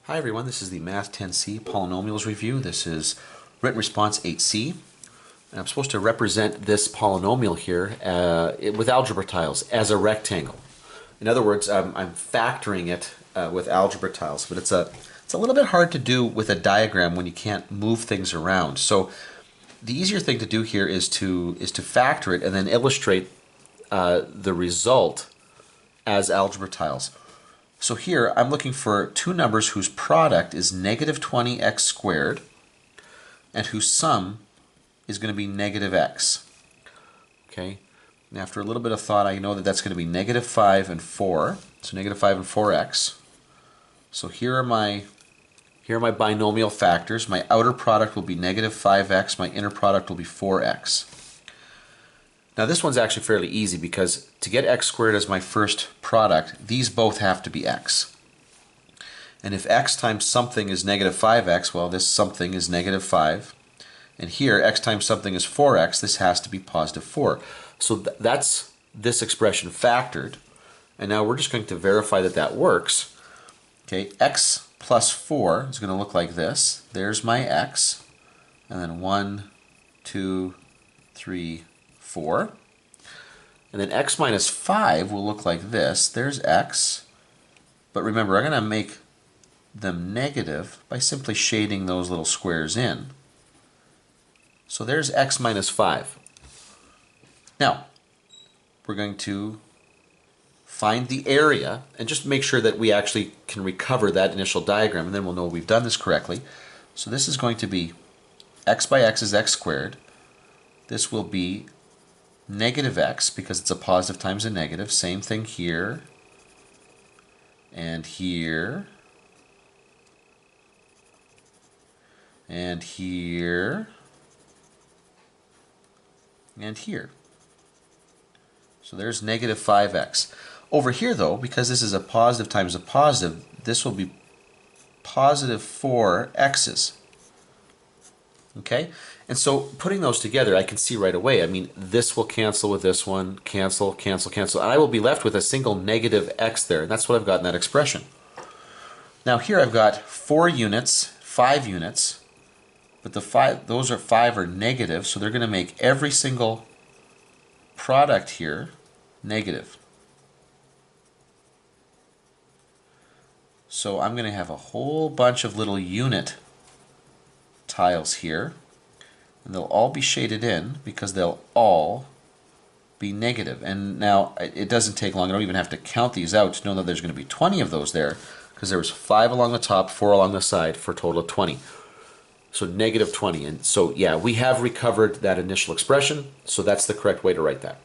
Hi everyone, this is the Math 10C Polynomials Review. This is written response 8C. And I'm supposed to represent this polynomial here with algebra tiles as a rectangle. In other words, I'm factoring it with algebra tiles, but it's a little bit hard to do with a diagram when you can't move things around. So the easier thing to do here is to factor it and then illustrate the result as algebra tiles. So here I'm looking for two numbers whose product is negative 20x squared and whose sum is going to be negative x. Okay, and after a little bit of thought I know that that's going to be negative 5 and 4. So negative 5 and 4x. So here are my binomial factors. My outer product will be negative 5x. My inner product will be 4x. Now this one's actually fairly easy because to get x squared as my first product, these both have to be x. And if x times something is negative 5x, well, this something is negative 5. And here, x times something is 4x, this has to be positive 4. So that's this expression factored. And now we're just going to verify that that works. Okay, x plus 4 is going to look like this. There's my x. And then 1, 2, 3, 4. And then x minus 5 will look like this. There's x. But remember, I'm going to make them negative by simply shading those little squares in. So there's x minus 5. Now, we're going to find the area and just make sure that we actually can recover that initial diagram, and then we'll know we've done this correctly. So this is going to be x by x is x squared. This will be negative x because it's a positive times a negative. Same thing here and here and here and here. So there's negative 5x. Over here though, because this is a positive times a positive, this will be positive 4x's. Okay? And so putting those together, I can see right away, I mean, this will cancel with this one, cancel, cancel, cancel, and I will be left with a single negative x there, and that's what I've got in that expression. Now here I've got 4 units, 5 units, but those are 5 are negative, so they're going to make every single product here negative. So I'm going to have a whole bunch of little unit tiles here, and they'll all be shaded in because they'll all be negative. And now it doesn't take long. I don't even have to count these out to know that there's going to be 20 of those there, because there was 5 along the top, 4 along the side for a total of 20. So negative 20. And so yeah, we have recovered that initial expression, so that's the correct way to write that.